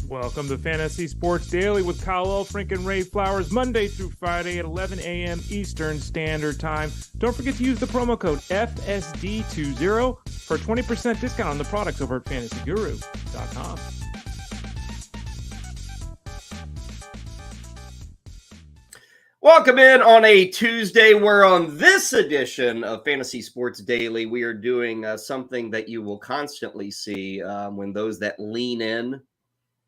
Welcome to Fantasy Sports Daily with Kyle Elfrink and Ray Flowers, Monday through Friday at 11 a.m. Eastern Standard Time. Don't forget to use the promo code FSD20 for a 20% discount on the products over at fantasyguru.com. Welcome in on a Tuesday, where on this edition of Fantasy Sports Daily, we are doing something that you will constantly see when those that lean in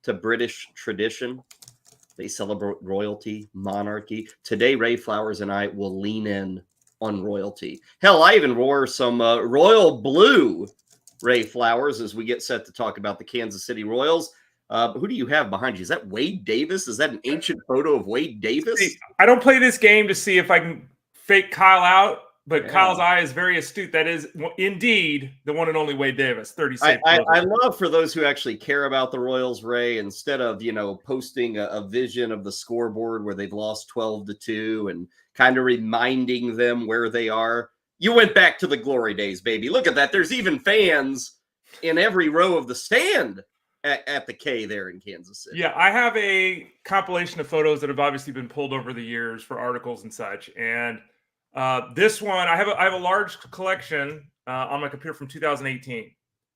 to British tradition, they celebrate royalty, monarchy. Today, Ray Flowers and I will lean in on royalty. Hell, I even wore some royal blue Ray Flowers as we get set to talk about the Kansas City Royals. Who do you have behind you? Is that Wade Davis? Is that an ancient photo of Wade Davis? See, I don't play this game to see if I can fake Kyle out, but Kyle's eye is very astute. That is indeed the one and only Wade Davis, 36. I love for those who actually care about the Royals, Ray, instead of, posting a vision of the scoreboard where they've lost 12-2 and kind of reminding them where they are. You went back to the glory days, baby. Look at that. There's even fans in every row of the stand at the K there in Kansas City. Yeah, I have a compilation of photos that have obviously been pulled over the years for articles and such. And this one, I have a large collection on my computer from 2018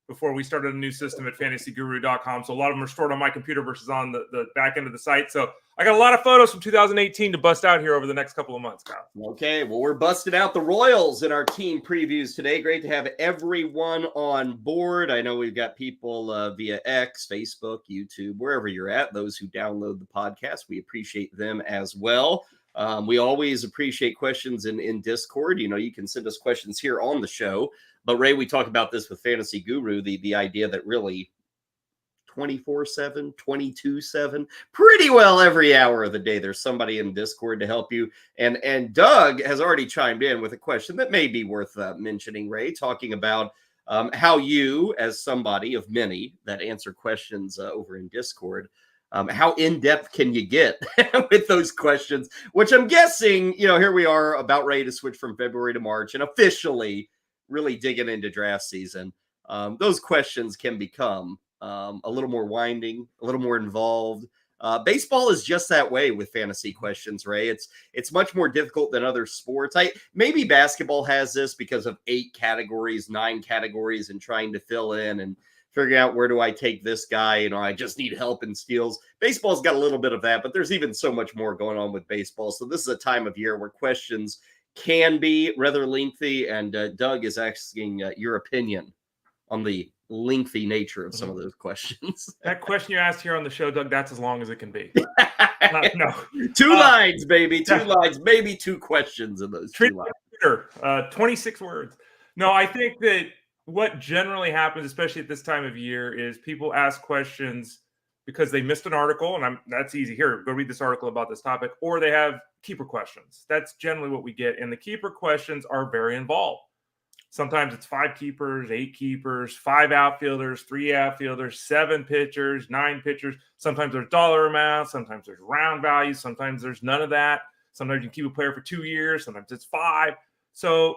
before we started a new system at fantasyguru.com. So a lot of them are stored on my computer versus on the back end of the site. So I got a lot of photos from 2018 to bust out here over the next couple of months, Kyle. Okay, well, we're busting out the Royals in our team previews today. Great to have everyone on board. I know we've got people via X, Facebook, YouTube, wherever you're at, those who download the podcast. We appreciate them as well. We always appreciate questions in Discord. You can send us questions here on the show. But, Ray, we talk about this with Fantasy Guru, the idea that really 24/7, 22/7, pretty well every hour of the day, there's somebody in Discord to help you. And Doug has already chimed in with a question that may be worth mentioning, Ray, talking about how you, as somebody of many that answer questions over in Discord, how in-depth can you get with those questions, which I'm guessing, here we are about ready to switch from February to March and officially really digging into draft season. Those questions can become a little more winding, a little more involved. Baseball is just that way with fantasy questions, Ray. It's much more difficult than other sports. Maybe basketball has this because of 8 categories, 9 categories, and trying to fill in and figuring out where do I take this guy. I just need help in steals. Baseball's got a little bit of that, but there's even so much more going on with baseball. So this is a time of year where questions can be rather lengthy, and Doug is asking your opinion on the lengthy nature of some of those questions. That question you asked here on the show, Doug, that's as long as it can be. No. 2 lines, baby. 2 lines, maybe 2 questions in those 2 lines. 26 words. No, I think that what generally happens, especially at this time of year, is people ask questions because they missed an article, and that's easy. Here, go read this article about this topic, or they have keeper questions. That's generally what we get, and the keeper questions are very involved. Sometimes it's 5 keepers, 8 keepers, 5 outfielders, 3 outfielders, 7 pitchers, 9 pitchers. Sometimes there's dollar amounts. Sometimes there's round values. Sometimes there's none of that. Sometimes you keep a player for 2 years. Sometimes it's 5. So,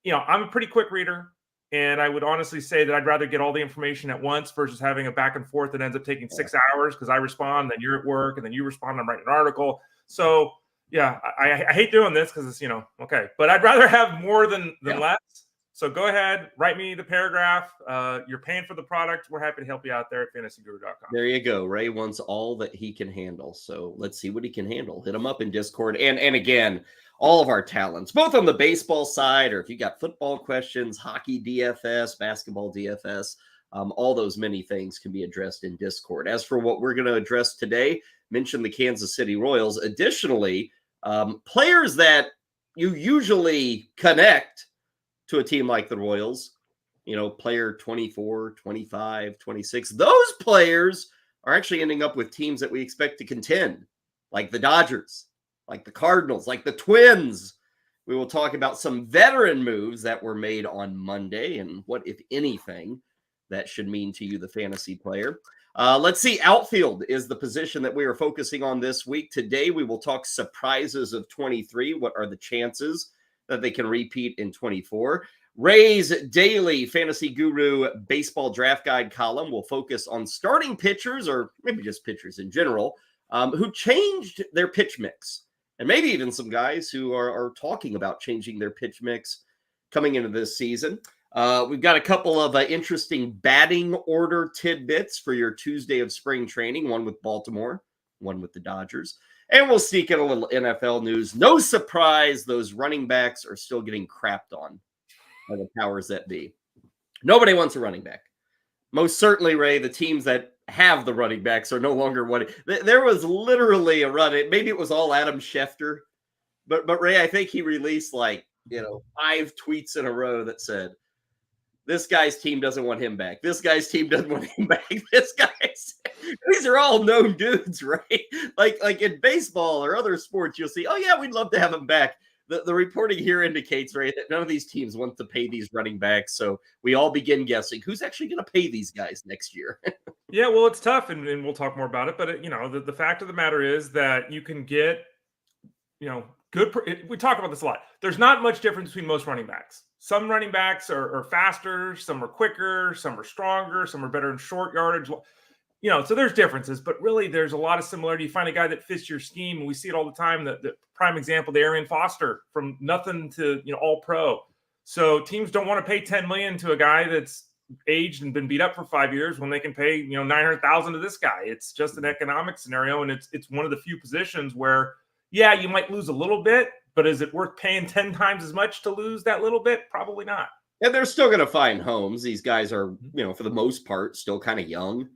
I'm a pretty quick reader, and I would honestly say that I'd rather get all the information at once versus having a back and forth that ends up taking 6 hours because I respond, then you're at work, and then you respond, I'm writing an article. So, yeah, I hate doing this because it's, okay. But I'd rather have more than less. So go ahead, write me the paragraph. You're paying for the product. We're happy to help you out there at fantasyguru.com. There you go. Ray wants all that he can handle. So let's see what he can handle. Hit him up in Discord. And again, all of our talents, both on the baseball side, or if you got football questions, hockey DFS, basketball DFS, all those many things can be addressed in Discord. As for what we're going to address today, mention the Kansas City Royals. Additionally, players that you usually connect to a team like the Royals, player 24, 25, 26. Those players are actually ending up with teams that we expect to contend, like the Dodgers, like the Cardinals, like the Twins. We will talk about some veteran moves that were made on Monday and what, if anything, that should mean to you, the fantasy player. Let's see. Outfield is the position that we are focusing on this week. Today, we will talk surprises of 23. What are the chances that they can repeat in 24? Ray's daily fantasy guru baseball draft guide column will focus on starting pitchers, or maybe just pitchers in general, who changed their pitch mix. And maybe even some guys who are talking about changing their pitch mix coming into this season. We've got a couple of interesting batting order tidbits for your Tuesday of spring training, one with Baltimore, one with the Dodgers. And we'll sneak in a little NFL news. No surprise, those running backs are still getting crapped on by the powers that be. Nobody wants a running back. Most certainly, Ray, the teams that have the running backs are no longer wanting. There was literally a run. Maybe it was all Adam Schefter. But Ray, I think he released 5 tweets in a row that said, this guy's team doesn't want him back. This guy's team doesn't want him back. These are all known dudes, right? Like in baseball or other sports, you'll see, oh yeah, we'd love to have him back. The reporting here indicates, right, that none of these teams want to pay these running backs. So we all begin guessing who's actually going to pay these guys next year. Yeah, well, it's tough, and we'll talk more about it. But the fact of the matter is that you can get, good. We talk about this a lot. There's not much difference between most running backs. Some running backs are faster, some are quicker, some are stronger, some are better in short yardage. So there's differences, but really there's a lot of similarity. You find a guy that fits your scheme, and we see it all the time. The prime example, the Arian Foster, from nothing to all pro. So teams don't want to pay $10 million to a guy that's aged and been beat up for 5 years when they can pay $900,000 to this guy. It's just an economic scenario, and it's one of the few positions where, yeah, you might lose a little bit, but is it worth paying 10 times as much to lose that little bit? Probably not. And they're still going to find homes. These guys are, for the most part, still kind of young.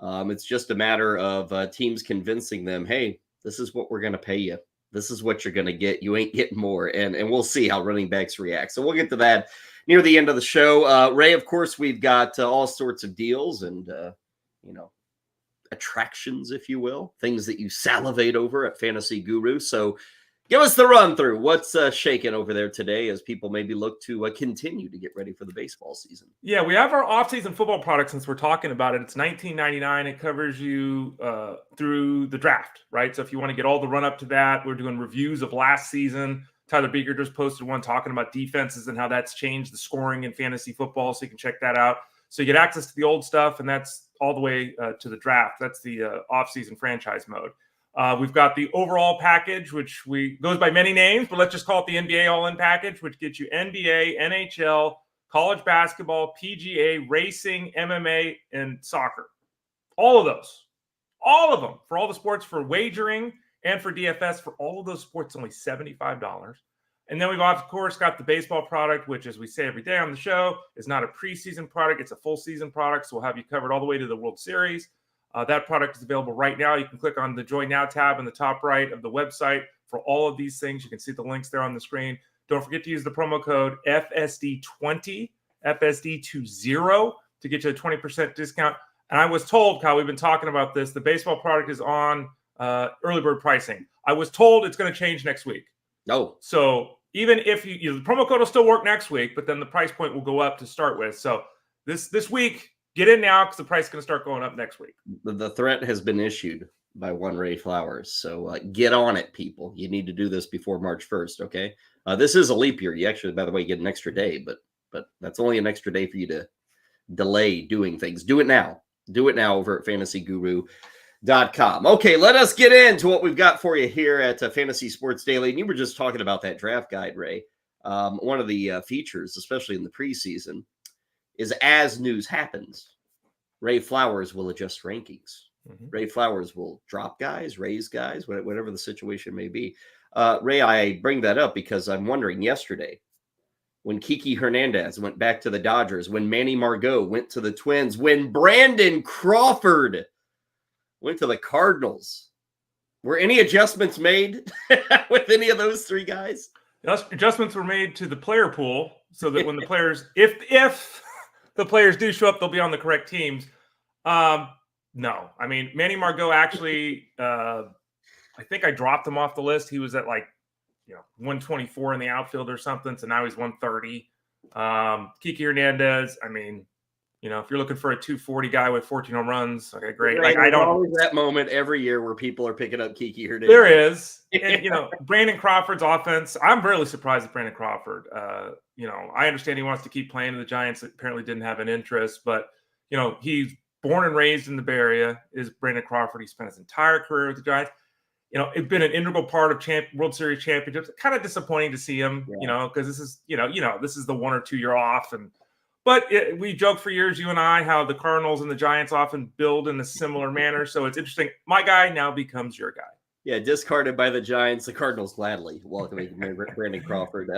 It's just a matter of teams convincing them, hey, this is what we're going to pay you. This is what you're going to get. You ain't getting more. And we'll see how running backs react. So we'll get to that near the end of the show. Ray, of course, we've got all sorts of deals and, attractions, if you will, things that you salivate over at Fantasy Guru. So give us the run through. What's shaking over there today as people maybe look to continue to get ready for the baseball season? Yeah, we have our off-season football product since we're talking about it. It's $19.99. It covers you through the draft, right? So if you want to get all the run up to that, we're doing reviews of last season. Tyler Beaker just posted one talking about defenses and how that's changed the scoring in fantasy football. So you can check that out. So you get access to the old stuff, and that's all the way to the draft. That's the off-season franchise mode. We've got the overall package, which goes by many names, but let's just call it the NBA All-In package, which gets you NBA, NHL, college basketball, PGA, racing, MMA, and soccer. All of them for all the sports, for wagering and for DFS. For all of those sports, only $75. And then we've, of course, got the baseball product, which, as we say every day on the show, is not a preseason product. It's a full season product. So we'll have you covered all the way to the World Series. That product is available right now. You can click on the Join Now tab in the top right of the website for all of these things. You can see the links there on the screen. Don't forget to use the promo code FSD20, FSD20, to get you a 20% discount. And I was told, Kyle, we've been talking about this, the baseball product is on early bird pricing. I was told it's going to change next week. No. So even if the promo code will still work next week, but then the price point will go up to start with. So this week, get in now because the price is going to start going up next week. The threat has been issued by one Ray Flowers. So get on it, people. You need to do this before March 1st, okay? This is a leap year. You actually, by the way, get an extra day, but that's only an extra day for you to delay doing things. Do it now. Do it now over at fantasyguru.com. Okay, let us get into what we've got for you here at Fantasy Sports Daily. And you were just talking about that draft guide, Ray. One of the features, especially in the preseason, is as news happens, Ray Flowers will adjust rankings. Mm-hmm. Ray Flowers will drop guys, raise guys, whatever the situation may be. Ray, I bring that up because I'm wondering yesterday, when Kiki Hernandez went back to the Dodgers, when Manny Margot went to the Twins, when Brandon Crawford went to the Cardinals, were any adjustments made with any of those three guys? Adjustments were made to the player pool so that when the players, if the players do show up, they'll be on the correct teams. No. I mean, Manny Margot actually, I think I dropped him off the list. He was at 124 in the outfield or something. So now he's 130. Kiki Hernandez, I mean, If you're looking for a 240 guy with 14 home runs, okay, great. Right, I don't always that moment every year where people are picking up Kiki Hernandez. There is, and Brandon Crawford's offense. I'm really surprised at Brandon Crawford. I understand he wants to keep playing in the Giants. Apparently, didn't have an interest, but he's born and raised in the Bay Area. Is Brandon Crawford? He spent his entire career with the Giants. It's been an integral part of World Series championships. Kind of disappointing to see him, because this is, this is the 1 or 2 year off. But we joked for years, you and I, how the Cardinals and the Giants often build in a similar manner. So it's interesting. My guy now becomes your guy. Yeah, discarded by the Giants. The Cardinals gladly welcoming Brandon Crawford.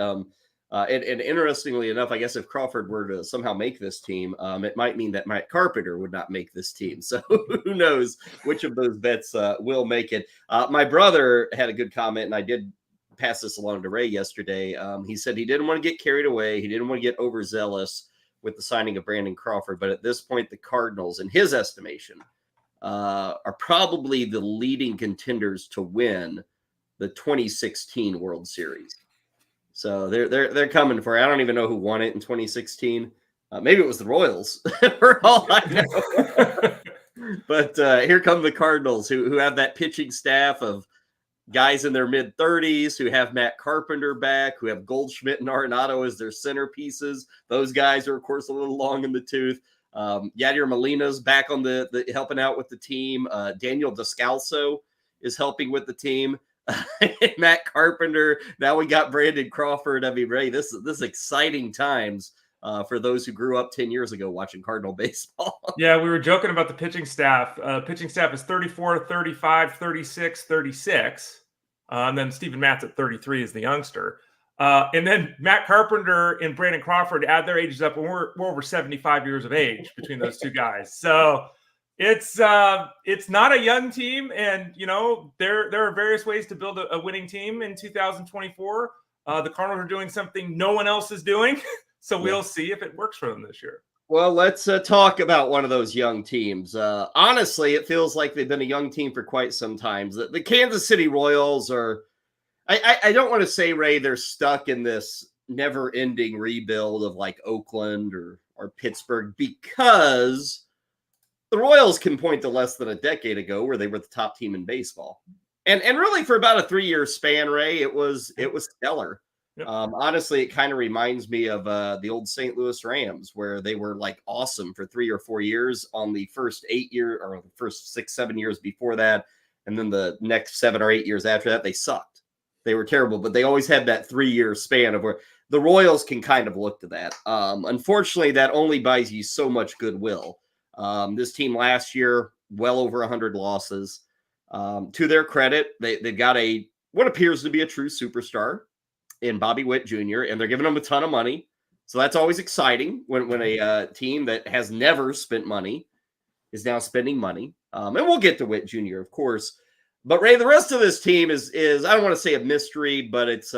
And interestingly enough, I guess if Crawford were to somehow make this team, it might mean that Matt Carpenter would not make this team. So who knows which of those bets will make it. My brother had a good comment, and I did pass this along to Ray yesterday. He said he didn't want to get carried away. He didn't want to get overzealous with the signing of Brandon Crawford. But at this point, the Cardinals, in his estimation, are probably the leading contenders to win the 2016 World Series. So they're coming for it. I don't even know who won it in 2016. Maybe it was the Royals, for all I know. But here come the Cardinals, who have that pitching staff of guys in their mid-30s, who have Matt Carpenter back, who have Goldschmidt and Arenado as their centerpieces. Those guys are, of course, a little long in the tooth. Yadier Molina's back on the helping out with the team. Daniel Descalso is helping with the team. Matt Carpenter. Now we got Brandon Crawford. I mean, Ray, this is exciting times for those who grew up 10 years ago watching Cardinal baseball. Yeah, we were joking about the pitching staff. Pitching staff is 34, 35, 36, 36. And then Steven Matz at 33 is the youngster. And then Matt Carpenter and Brandon Crawford add their ages up, and we're over 75 years of age between those two guys. So it's not a young team, and there are various ways to build a winning team in 2024. The Cardinals are doing something no one else is doing, so we'll see if it works for them this year. Well, let's talk about one of those young teams. Honestly, it feels like they've been a young team for quite some time. The Kansas City Royals are. I don't want to say, Ray, they're stuck in this never-ending rebuild of like Oakland or Pittsburgh, because the Royals can point to less than a decade ago where they were the top team in baseball. And really for about a 3-year span, Ray, it was stellar. Yep. Honestly, it kind of reminds me of the old St. Louis Rams, where they were like awesome for 3 or 4 years on the first 8 year or the first 6-7 years before that. And then the next 7 or 8 years after that, they sucked. They were terrible, but they always had that 3-year span of where the Royals can kind of look to that. Unfortunately, that only buys you so much goodwill. This team last year, well over 100 losses. To their credit, they've got what appears to be a true superstar in Bobby Witt Jr., and they're giving him a ton of money. So that's always exciting when a team that has never spent money is now spending money. And we'll get to Witt Jr., of course. But, Ray, the rest of this team is I don't want to say a mystery, but it's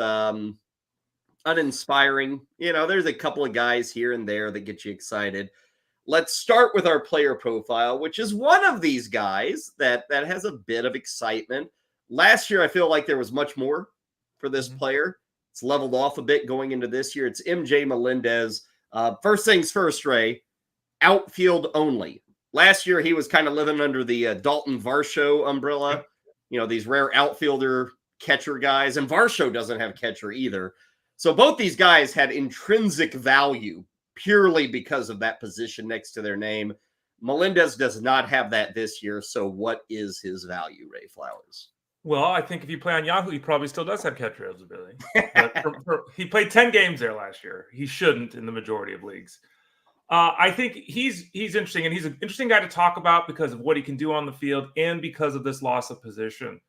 uninspiring. There's a couple of guys here and there that get you excited. Let's start with our player profile, which is one of these guys that has a bit of excitement. Last year, I feel like there was much more for this player. It's leveled off a bit going into this year. It's MJ Melendez. First things first, Ray, outfield only. Last year, he was kind of living under the Dalton Varsho umbrella. These rare outfielder catcher guys, and Varsho doesn't have catcher either. So both these guys had intrinsic value purely because of that position next to their name. Melendez does not have that this year. So what is his value, Ray Flowers? Well, I think if you play on Yahoo, he probably still does have catcher eligibility. He played 10 games there last year. He shouldn't in the majority of leagues. I think he's interesting, and he's an interesting guy to talk about because of what he can do on the field and because of this loss of position.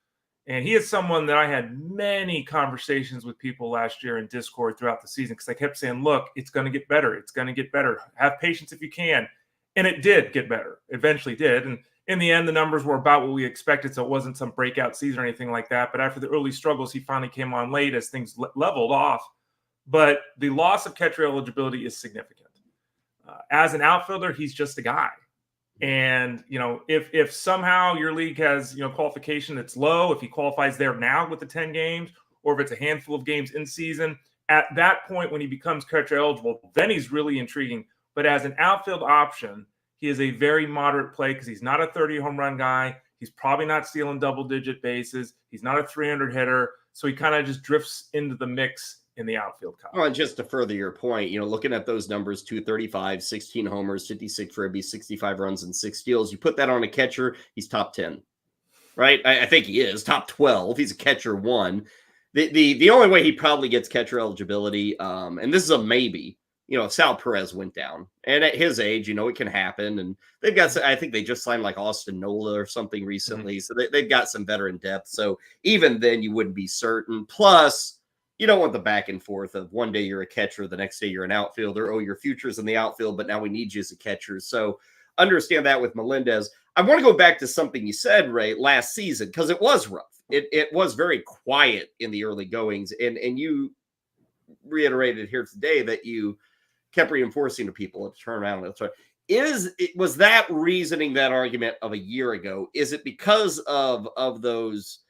And he is someone that I had many conversations with people last year in Discord throughout the season because I kept saying, look, it's going to get better. It's going to get better. Have patience if you can. And it did get better. Eventually did. And in the end, the numbers were about what we expected, so it wasn't some breakout season or anything like that. But after the early struggles, he finally came on late as things leveled off. But the loss of catcher eligibility is significant. As an outfielder, he's just a guy. And, if somehow your league has, qualification that's low, if he qualifies there now with the 10 games, or if it's a handful of games in season, at that point when he becomes catcher eligible, then he's really intriguing. But as an outfield option, he is a very moderate play because he's not a 30 home run guy. He's probably not stealing double-digit bases. He's not a 300 hitter. So he kind of just drifts into the mix in the outfield column. Well, and just to further your point, looking at those numbers, 235, 16 homers, 56 ribbies, 65 runs, and 6 steals, you put that on a catcher, he's top 10, right? I think he is top 12. He's a catcher 1. The only way he probably gets catcher eligibility, and this is a maybe, if Sal Perez went down, and at his age, it can happen. And they've got, I think they just signed like Austin Nola or something recently. Mm-hmm. So they've got some veteran depth. So even then you wouldn't be certain. Plus, you don't want the back and forth of one day you're a catcher, the next day you're an outfielder. Oh, your future's in the outfield, but now we need you as a catcher. So understand that with Melendez. I want to go back to something you said, Ray, last season, because it was rough. It was very quiet in the early goings. And you reiterated here today that you kept reinforcing to people to turn around. Was that reasoning, that argument of a year ago? Is it because of those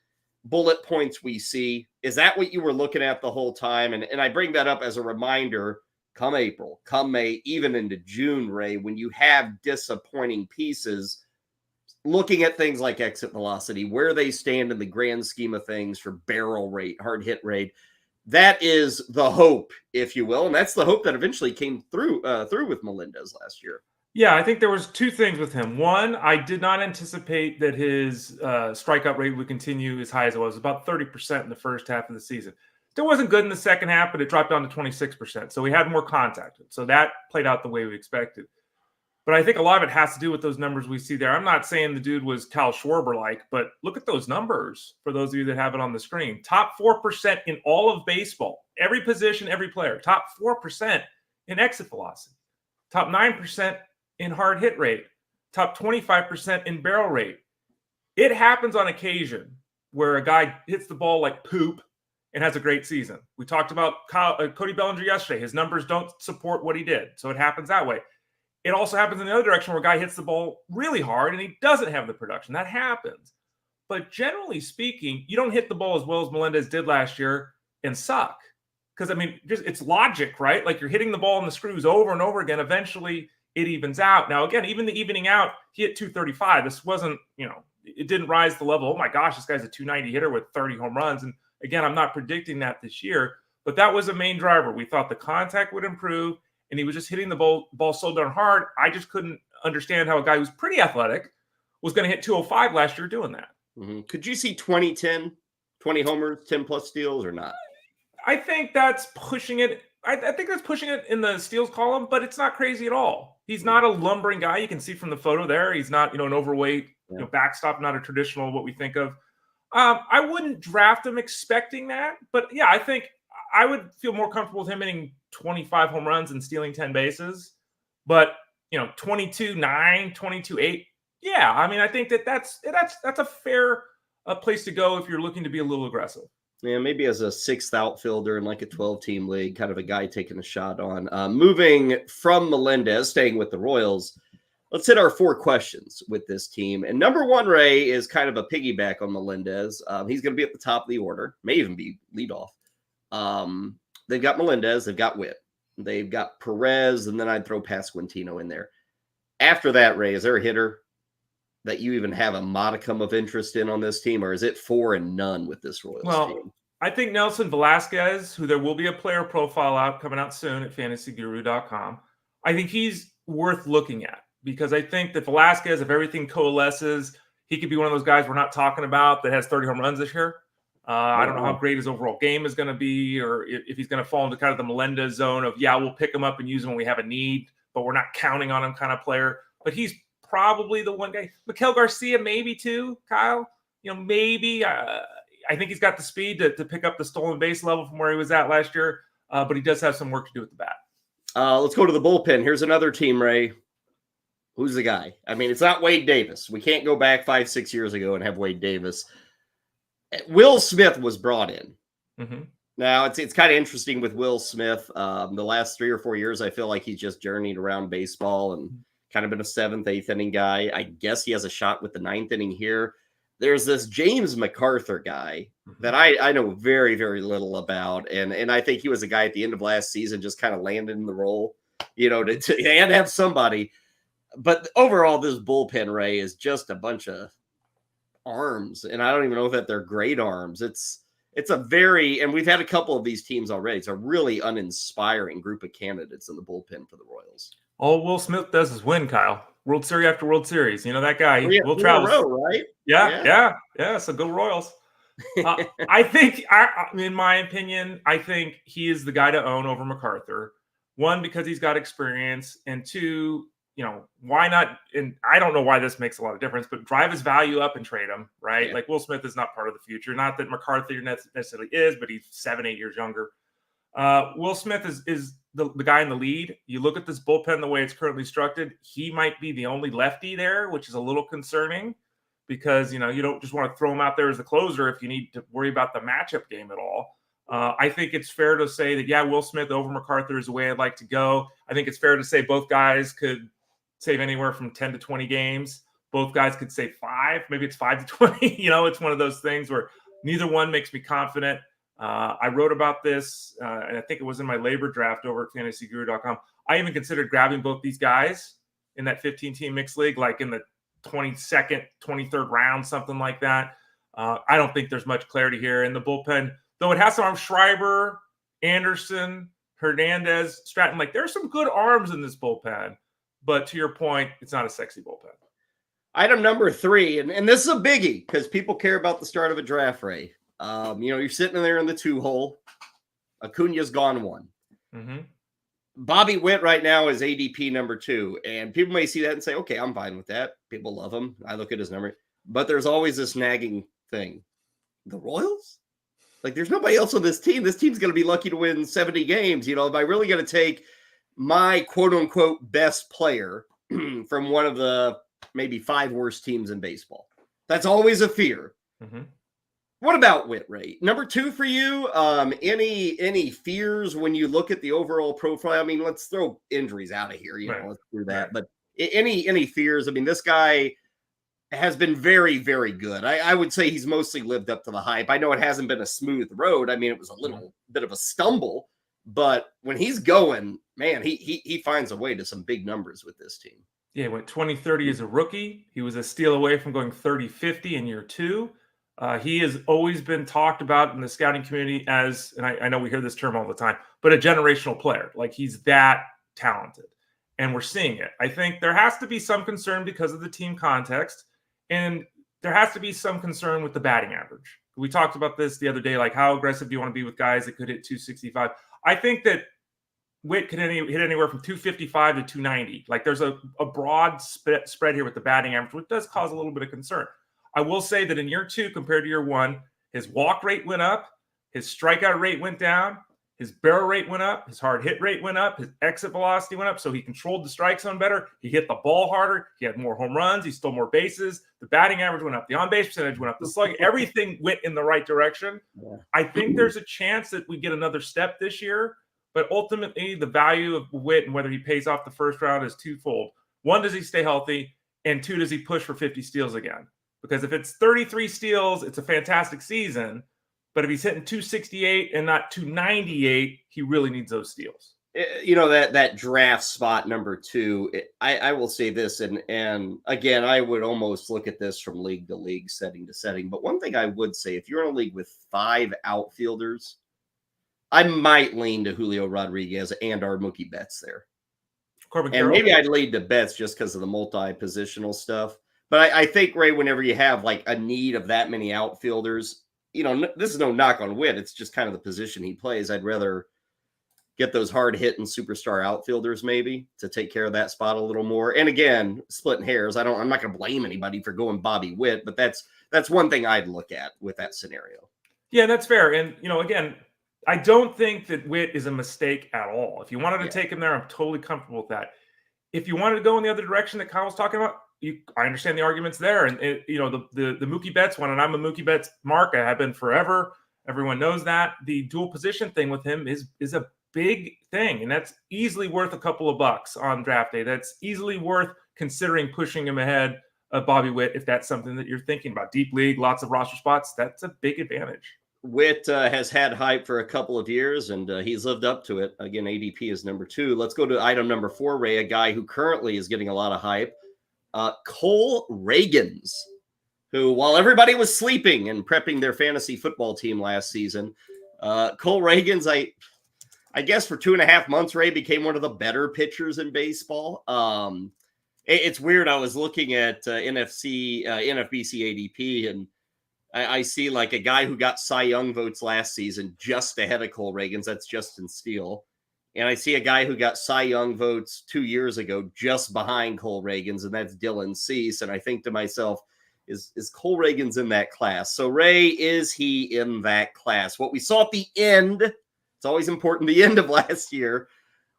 bullet points we see? Is that what you were looking at the whole time? And I bring that up as a reminder, come April, come May, even into June, Ray, when you have disappointing pieces, looking at things like exit velocity, where they stand in the grand scheme of things for barrel rate, hard hit rate, that is the hope, if you will. And that's the hope that eventually came through with Melendez last year. Yeah, I think there was 2 things with him. One, I did not anticipate that his strikeout rate would continue as high as it was, about 30% in the first half of the season. Still wasn't good in the second half, but it dropped down to 26%. So we had more contact. So that played out the way we expected. But I think a lot of it has to do with those numbers we see there. I'm not saying the dude was Cal Schwarber-like, but look at those numbers for those of you that have it on the screen. Top 4% in all of baseball. Every position, every player. Top 4% in exit velocity. Top 9% in hard hit rate. Top 25% in barrel rate. It happens on occasion where a guy hits the ball like poop and has a great season. We talked about Cody Bellinger yesterday. His numbers don't support what he did, so it happens that way. It also happens in the other direction where a guy hits the ball really hard and he doesn't have the production. That happens. But generally speaking, you don't hit the ball as well as Melendez did last year and suck. Because, it's logic, right? Like you're hitting the ball in the screws over and over again. Eventually, it evens out. Now, again, even the evening out, he hit 235. This wasn't, it didn't rise to the level, oh my gosh, this guy's a 290 hitter with 30 home runs. And again, I'm not predicting that this year, but that was a main driver. We thought the contact would improve, and he was just hitting the ball so darn hard. I just couldn't understand how a guy who's pretty athletic was going to hit 205 last year doing that. Mm-hmm. Could you see 20 homers, 10 plus steals or not? I think that's pushing it. I think that's pushing it in the steals column, but it's not crazy at all. He's not a lumbering guy. You can see from the photo there. He's not, an overweight, backstop, not a traditional what we think of. I wouldn't draft him expecting that, but yeah, I think I would feel more comfortable with him hitting 25 home runs and stealing 10 bases. But 22-9, 22-8. Yeah, I think that's a fair place to go if you're looking to be a little aggressive. Yeah, maybe as a 6th outfielder in like a 12-team league, kind of a guy taking a shot on. Moving from Melendez, staying with the Royals, let's hit our 4 questions with this team. And number 1, Ray, is kind of a piggyback on Melendez. He's going to be at the top of the order, may even be leadoff. They've got Melendez, they've got Witt, they've got Perez, and then I'd throw Pasquantino in there. After that, Ray, is there a hitter that you even have a modicum of interest in on this team, or is it 4 and none with this Royals team? I think Nelson Velasquez, who there will be a player profile coming out soon at fantasyguru.com, I think he's worth looking at because I think that Velasquez, if everything coalesces, he could be one of those guys we're not talking about that has 30 home runs this year. I don't know how great his overall game is going to be, or if he's going to fall into kind of the Melendez zone of, we'll pick him up and use him when we have a need, but we're not counting on him kind of player. But he's probably the one guy. Miguel Garcia, maybe too, Kyle. Maybe. I think he's got the speed to pick up the stolen base level from where he was at last year, but he does have some work to do with the bat. Let's go to the bullpen. Here's another team, Ray. Who's the guy? It's not Wade Davis. We can't go back 5-6 years ago and have Wade Davis. Will Smith was brought in. Mm-hmm. Now, it's kind of interesting with Will Smith. The last 3 or 4 years, I feel like he's just journeyed around baseball and kind of been a 7th, 8th inning guy. I guess he has a shot with the 9th inning here. There's this James MacArthur guy that I know very, very little about. And I think he was a guy at the end of last season just kind of landed in the role. and have somebody. But overall, this bullpen, Ray, is just a bunch of arms, and I don't even know that they're great arms. It's a very, and we've had a couple of these teams already. It's a really uninspiring group of candidates in the bullpen for the Royals. All Will Smith does is win, Kyle. World Series after World Series. You know that guy. Will travels, right? Yeah. So go Royals. I think, in my opinion, I think he is the guy to own over MacArthur. One, because he's got experience, and two, why not? And I don't know why this makes a lot of difference, but drive his value up and trade him, right? Yeah. Like Will Smith is not part of the future. Not that MacArthur necessarily is, but he's 7-8 years younger. Will Smith is the guy in the lead. You look at this bullpen the way it's currently structured, he might be the only lefty there, which is a little concerning because, you don't just want to throw him out there as the closer if you need to worry about the matchup game at all. I think it's fair to say that, yeah, Will Smith over MacArthur is the way I'd like to go. I think it's fair to say both guys could save anywhere from 10 to 20 games. Both guys could save 5. Maybe it's 5 to 20. It's one of those things where neither one makes me confident. I wrote about this, and I think it was in my labor draft over at fantasyguru.com. I even considered grabbing both these guys in that 15-team mixed league, like in the 22nd, 23rd round, something like that. I don't think there's much clarity here. In the bullpen, though it has some arms, Schreiber, Anderson, Hernandez, Stratton. Like, there's some good arms in this bullpen. But to your point, it's not a sexy bullpen. Item number 3, and this is a biggie because people care about the start of a draft, Ray. You're sitting there in the 2-hole. Acuna's gone 1. Mm-hmm. Bobby Witt right now is ADP number 2, and people may see that and say, okay, I'm fine with that. People love him. I look at his number. But there's always this nagging thing. The Royals? Like, there's nobody else on this team. This team's going to be lucky to win 70 games. Am I really going to take my quote-unquote best player from one of the maybe 5 worst teams in baseball? That's always a fear. Mm-hmm. What about Witt, Ray? Number 2 for you? Any fears when you look at the overall profile? I mean, let's throw injuries out of here. Right. Let's do that. But any fears? I mean, this guy has been very, very good. I would say he's mostly lived up to the hype. I know it hasn't been a smooth road. I mean, it was a little bit of a stumble. But when he's going, man, he finds a way to some big numbers with this team. Yeah, he went 20-30 as a rookie. He was a steal away from going 30-50 in year 2. He has always been talked about in the scouting community as, and I know we hear this term all the time, but a generational player. Like, he's that talented. And we're seeing it. I think there has to be some concern because of the team context. And there has to be some concern with the batting average. We talked about this the other day, like how aggressive do you want to be with guys that could hit 265? I think that Witt could hit anywhere from 255 to 290. Like, there's a broad spread here with the batting average, which does cause a little bit of concern. I will say that in year 2 compared to year 1, his walk rate went up, his strikeout rate went down, his barrel rate went up, his hard hit rate went up, his exit velocity went up, so he controlled the strike zone better. He hit the ball harder. He had more home runs. He stole more bases. The batting average went up. The on-base percentage went up. The slug, everything went in the right direction. Yeah. I think there's a chance that we get another step this year, but ultimately the value of Witt and whether he pays off the first round is twofold. 1, does he stay healthy? And 2, does he push for 50 steals again? Because if it's 33 steals, it's a fantastic season. But if he's hitting 268 and not 298, he really needs those steals. That draft spot number 2, I will say this, and again, I would almost look at this from league to league, setting to setting. But one thing I would say, if you're in a league with 5 outfielders, I might lean to Julio Rodriguez and our Mookie Betts there. Corbin and Carroll. Maybe I'd lean to Betts just because of the multi-positional stuff. But I think, Ray, whenever you have like a need of that many outfielders, this is no knock on Witt. It's just kind of the position he plays. I'd rather get those hard-hitting superstar outfielders maybe to take care of that spot a little more. And again, splitting hairs, I'm not going to blame anybody for going Bobby Witt, but that's one thing I'd look at with that scenario. Yeah, that's fair. And, again, I don't think that Witt is a mistake at all. If you wanted to take him there, I'm totally comfortable with that. If you wanted to go in the other direction that Kyle was talking about, I understand the arguments there. And, the Mookie Betts one, and I'm a Mookie Betts mark. I have been forever. Everyone knows that. The dual position thing with him is a big thing, and that's easily worth a couple of bucks on draft day. That's easily worth considering pushing him ahead of Bobby Witt if that's something that you're thinking about. Deep league, lots of roster spots. That's a big advantage. Witt has had hype for a couple of years, and he's lived up to it. Again, ADP is number 2. Let's go to item number 4, Ray, a guy who currently is getting a lot of hype. Cole Reagans, who, while everybody was sleeping and prepping their fantasy football team last season, Cole Reagans, I guess for 2.5 months, Ray became one of the better pitchers in baseball. It's weird. I was looking at NFBC ADP, and I see like a guy who got Cy Young votes last season just ahead of Cole Reagans. That's Justin Steele. And I see a guy who got Cy Young votes 2 years ago just behind Cole Reagans, and that's Dylan Cease. And I think to myself, is Cole Reagans in that class? So, Ray, is he in that class? What we saw at the end, it's always important, the end of last year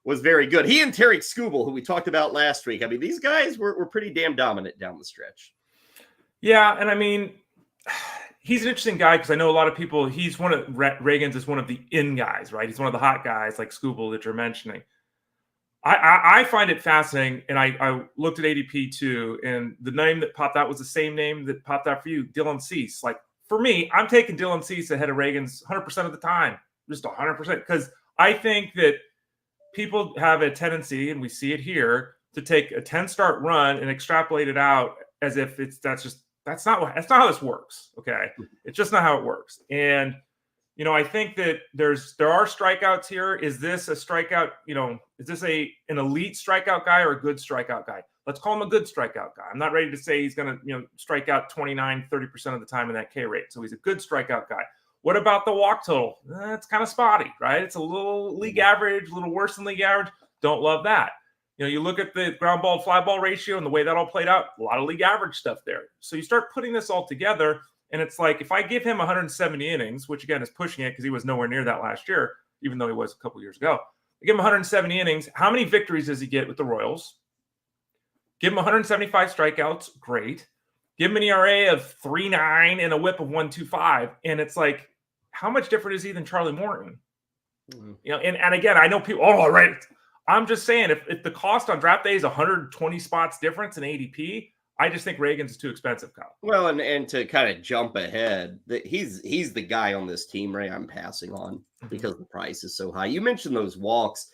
was very good. He and Tarek Skubal, who we talked about last week, I mean, these guys were pretty damn dominant down the stretch. Yeah, and I mean, he's an interesting guy because I know a lot of people, he's one of, Reagans is one of the in guys, right? He's one of the hot guys like Skubal that you're mentioning. I find it fascinating, and I looked at ADP too, and the name that popped out was the same name that popped out for you, Dylan Cease. Like, for me, I'm taking Dylan Cease ahead of Reagans 100% of the time, just 100%, because I think that people have a tendency, and we see it here, to take a 10-start run and extrapolate it out as if that's not how this works. Okay. It's just not how it works. And, I think that there are strikeouts here. Is this a strikeout? Is this an elite strikeout guy or a good strikeout guy? Let's call him a good strikeout guy. I'm not ready to say he's going to, strike out 29-30% of the time in that K rate. So he's a good strikeout guy. What about the walk total? It's kind of spotty, right? It's a little league average, a little worse than league average. Don't love that. You look at the ground ball, fly ball ratio and the way that all played out, a lot of league average stuff there. So you start putting this all together, and it's like, if I give him 170 innings, which again is pushing it because he was nowhere near that last year, even though he was a couple years ago. I give him 170 innings. How many victories does he get with the Royals? Give him 175 strikeouts. Great. Give him an ERA of 3.9 and a whip of 1.25. And it's like, how much different is he than Charlie Morton? Mm-hmm. And again, I know people, right. I'm just saying, if the cost on draft day is 120 spots difference in ADP, I just think Reagans is too expensive, Kyle. Well, and to kind of jump ahead, he's the guy on this team, Ray, I'm passing on because the price is so high. You mentioned those walks.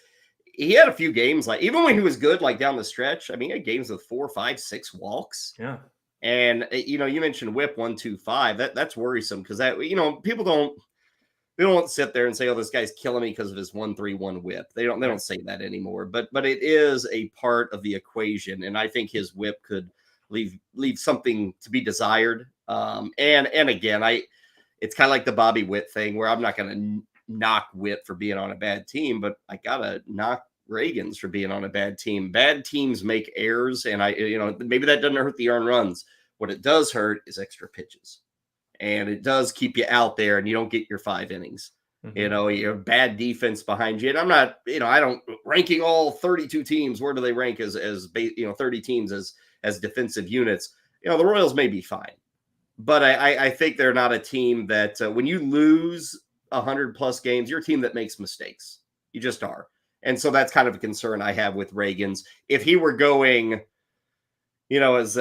He had a few games, like even when he was good, like down the stretch. I mean, he had games with 4, 5, 6 walks. Yeah. And you mentioned whip 1.25. That's worrisome because that people don't sit there and say, "Oh, this guy's killing me because of his 1.31 whip." They don't say that anymore. But it is a part of the equation, and I think his whip could leave something to be desired. And again, it's kind of like the Bobby Witt thing, where I'm not going to knock Witt for being on a bad team, but I gotta knock Reagans for being on a bad team. Bad teams make errors, and maybe that doesn't hurt the earned runs. What it does hurt is extra pitches. And it does keep you out there, and you don't get your 5 innings. Mm-hmm. You have bad defense behind you. And I'm not, I don't ranking all 32 teams. Where do they rank as 30 teams as defensive units? The Royals may be fine, but I think they're not a team that when you lose 100+ games, you're a team that makes mistakes. You just are. And so that's kind of a concern I have with Reagans. If he were going, as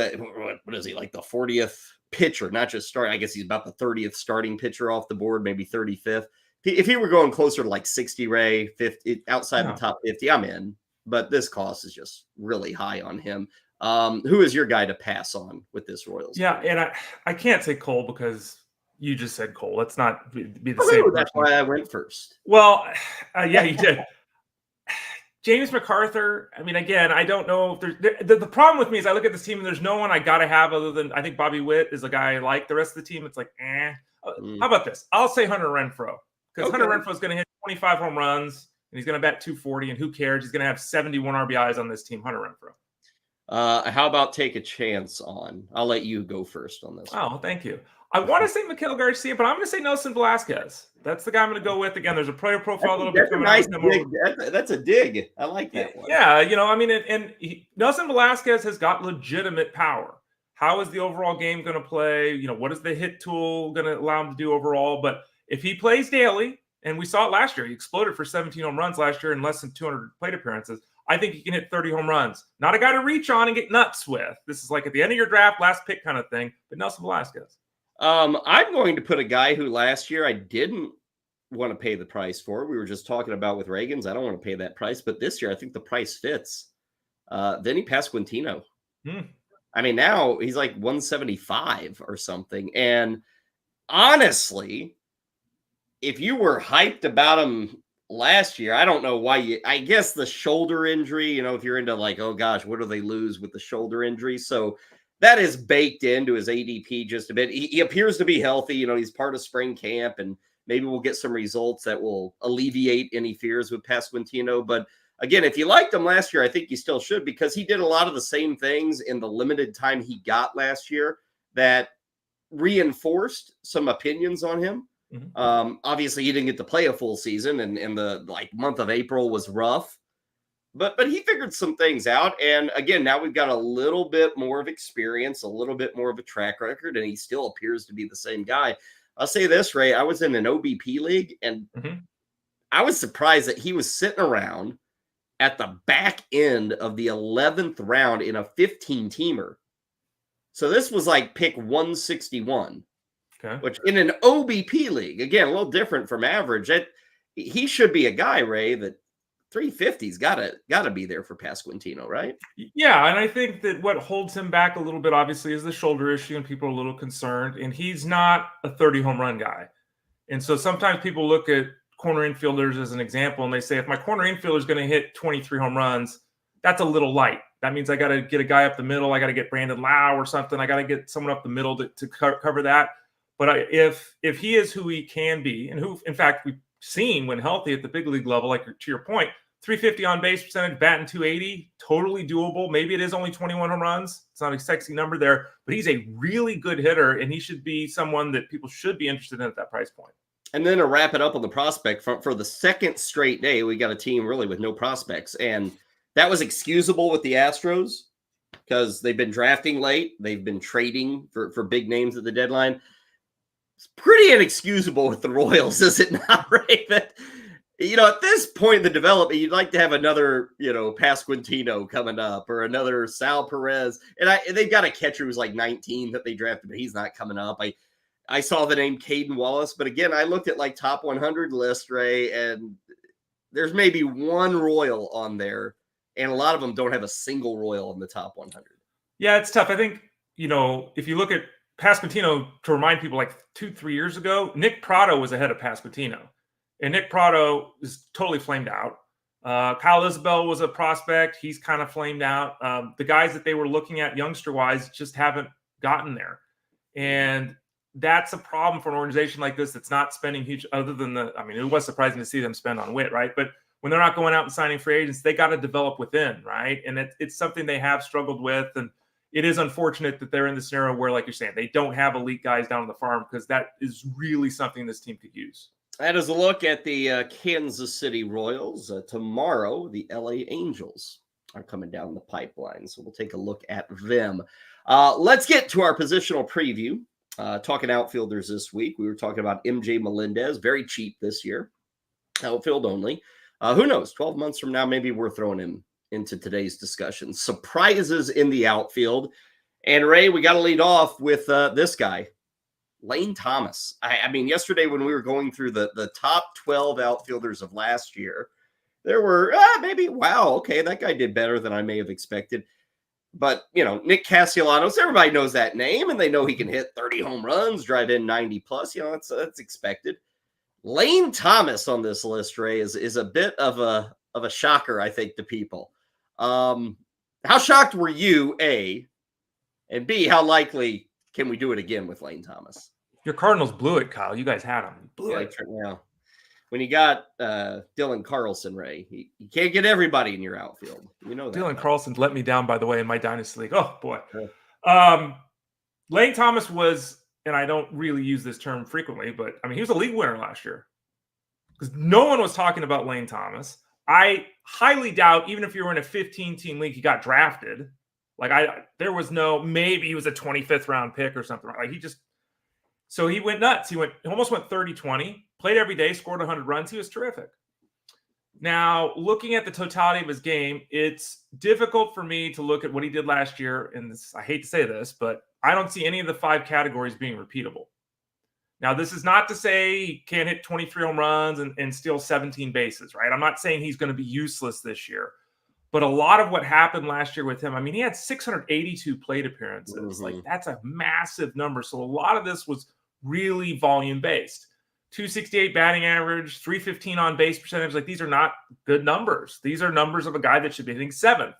what is he, like the 40th pitcher, not just start. I guess he's about the 30th starting pitcher off the board, maybe 35th. If he were going closer to like 60, Ray, 50 outside the top 50, I'm in. But this cost is just really high on him. Who is your guy to pass on with this Royals? Yeah, and I can't say Cole because you just said Cole. Let's not be the same. That's why I went first. Well, yeah, you did. James MacArthur, I mean, again, I don't know if there's the problem with me is I look at this team and there's no one I got to have other than I think Bobby Witt is a guy I like. The rest of the team, it's like, How about this? I'll say Hunter Renfroe because Hunter Renfroe is going to hit 25 home runs and he's going to bat 240, and who cares? He's going to have 71 RBIs on this team, Hunter Renfroe. How about take a chance on? I'll let you go first on this. Oh, thank you. I want to say Miguel Garcia, but I'm going to say Nelson Velasquez. That's the guy I'm going to go with. Again, there's a player profile a little bit coming nice out. That's a dig. I like that one. Yeah, Nelson Velasquez has got legitimate power. How is the overall game going to play? What is the hit tool going to allow him to do overall? But if he plays daily, and we saw it last year, he exploded for 17 home runs last year in less than 200 plate appearances. I think he can hit 30 home runs. Not a guy to reach on and get nuts with. This is like at the end of your draft, last pick kind of thing, but Nelson Velasquez. I'm going to put a guy who last year I didn't want to pay the price for. We were just talking about with Reagan's. I don't want to pay that price, but this year I think the price fits. Vinny Pasquantino. I mean, now he's like 175 or something. And honestly, if you were hyped about him last year, I don't know why I guess the shoulder injury, if you're into like, oh gosh, what do they lose with the shoulder injury? So that is baked into his ADP just a bit. He appears to be healthy. He's part of spring camp, and maybe we'll get some results that will alleviate any fears with Pasquantino. But again, if you liked him last year, I think you still should, because he did a lot of the same things in the limited time he got last year that reinforced some opinions on him. Obviously, he didn't get to play a full season, and the month of April was rough. But he figured some things out. And again, now we've got a little bit more of experience, a little bit more of a track record, and he still appears to be the same guy. I'll say this, Ray. I was in an OBP league, and I was surprised that he was sitting around at the back end of the 11th round in a 15-teamer. So this was like pick 161, which in an OBP league, again, a little different from average. He should be a guy, Ray, that 350's got to be there for Pasquantino, right? Yeah, and I think that what holds him back a little bit, obviously, is the shoulder issue, and people are a little concerned. And he's not a 30 home run guy. And so sometimes people look at corner infielders as an example, and they say, if my corner infielder is going to hit 23 home runs, that's a little light. That means I got to get a guy up the middle. I got to get Brandon Lowe or something. I got to get someone up the middle to cover that. But if he is who he can be, and who, in fact, we've seen when healthy at the big league level, like to your point, 350 on base percentage, batting 280, totally doable. Maybe it is only 21 home runs. It's not a sexy number there, but he's a really good hitter, and he should be someone that people should be interested in at that price point. And then to wrap it up on the prospect front, for the second straight day, we got a team really with no prospects. And that was excusable with the Astros because they've been drafting late. They've been trading for big names at the deadline. It's pretty inexcusable with the Royals, is it not, Ray? That, at this point in the development, you'd like to have another, Pasquantino coming up or another Sal Perez. And they've got a catcher who's like 19 that they drafted, but he's not coming up. I saw the name Caden Wallace, but again, I looked at like top 100 list, Ray, and there's maybe one Royal on there, and a lot of them don't have a single Royal in the top 100. Yeah, it's tough. I think, if you look at Pasquantino, to remind people, like 2-3 years ago, Nick Prado was ahead of Pasquantino, and Nick Prado is totally flamed out. Kyle Isabel was a prospect. He's kind of flamed out. The guys that they were looking at youngster-wise just haven't gotten there. And that's a problem for an organization like this that's not spending huge, other than it was surprising to see them spend on Witt, right? But when they're not going out and signing free agents, they got to develop within, right? And it's something they have struggled with. And it is unfortunate that they're in the scenario where, like you're saying, they don't have elite guys down on the farm, because that is really something this team could use. That is a look at the Kansas City Royals. Tomorrow, the LA Angels are coming down the pipeline, so we'll take a look at them. Let's get to our positional preview. Talking outfielders this week. We were talking about MJ Melendez, very cheap this year, outfield only. Who knows? 12 months from now, maybe we're throwing him into today's discussion. Surprises in the outfield. And Ray, we got to lead off with this guy, Lane Thomas. I mean, yesterday when we were going through the top 12 outfielders of last year, there were maybe, wow, okay, that guy did better than I may have expected. But, Nick Castellanos, everybody knows that name, and they know he can hit 30 home runs, drive in 90 plus. That's expected. Lane Thomas on this list, Ray, is a bit of a shocker, I think, to people. How shocked were you, A? And B, how likely can we do it again with Lane Thomas? Your Cardinals blew it, Kyle. You guys had him. Blew it. Yeah. When you got Dylan Carlson, Ray, you can't get everybody in your outfield. You know that. Dylan Carlson let me down, by the way, in my dynasty league. Oh, boy. Yeah. Lane Thomas was, and I don't really use this term frequently, but, he was a league winner last year. Because no one was talking about Lane Thomas. I highly doubt, even if you were in a 15-team league, he got drafted. There was no, maybe he was a 25th round pick or something. So he went nuts. He almost went 30-20. Played every day, scored 100 runs. He was terrific. Now, looking at the totality of his game, it's difficult for me to look at what he did last year. And I hate to say this, but I don't see any of the 5 categories being repeatable. Now, this is not to say he can't hit 23 home runs and steal 17 bases, right? I'm not saying he's going to be useless this year. But a lot of what happened last year with him, I mean, he had 682 plate appearances. Like, that's a massive number. So a lot of this was really volume-based. 268 batting average, 315 on base percentage. Like, these are not good numbers. These are numbers of a guy that should be hitting 7th.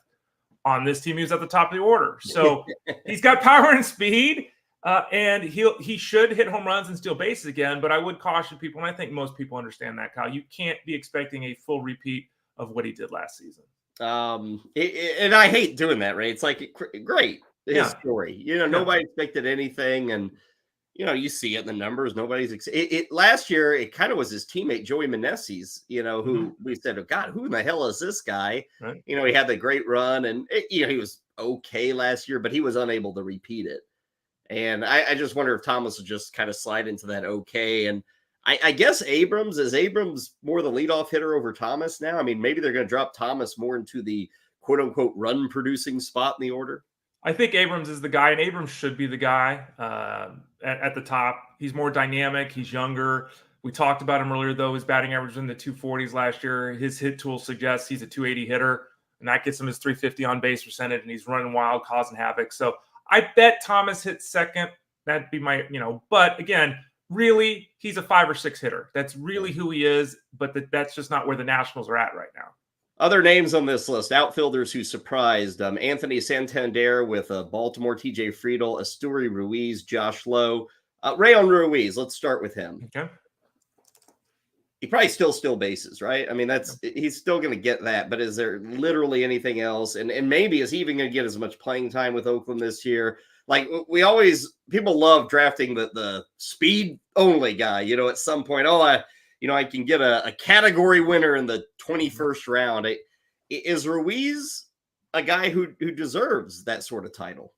On this team, he was at the top of the order. So he's got power and speed, and he should hit home runs and steal bases again. But I would caution people, and I think most people understand that, Kyle. You can't be expecting a full repeat of what he did last season. And I hate doing that, Ray. It's like, great, his story. Nobody expected anything, and you see it in the numbers. Nobody's last year. It kind of was his teammate Joey Meneses, who we said, "Oh God, who in the hell is this guy?" Right. He had the great run, and he was okay last year, but he was unable to repeat it. And I just wonder if Thomas will just kind of slide into that okay. And I guess Abrams more the leadoff hitter over Thomas now. I mean, maybe they're going to drop Thomas more into the quote unquote run producing spot in the order. I think Abrams is the guy, and Abrams should be the guy at the top. He's more dynamic. He's younger. We talked about him earlier, though. His batting average was in the 240s last year. His hit tool suggests he's a 280 hitter, and that gets him his 350 on base percentage, and he's running wild, causing havoc. So I bet Thomas hits second. That'd be my, but again, really, he's a 5 or 6 hitter. That's really who he is, but that's just not where the Nationals are at right now. Other names on this list, outfielders who surprised, Anthony Santander with Baltimore, TJ Freidl, Esteury, Ruiz, Josh Lowe. Ray on Ruiz, let's start with him. Okay. He probably still steal bases, right? I mean, he's still going to get that, but is there literally anything else? And maybe is he even going to get as much playing time with Oakland this year? Like people love drafting the speed only guy, at some point, I can get a category winner in the 21st round. Is Ruiz a guy who deserves that sort of title?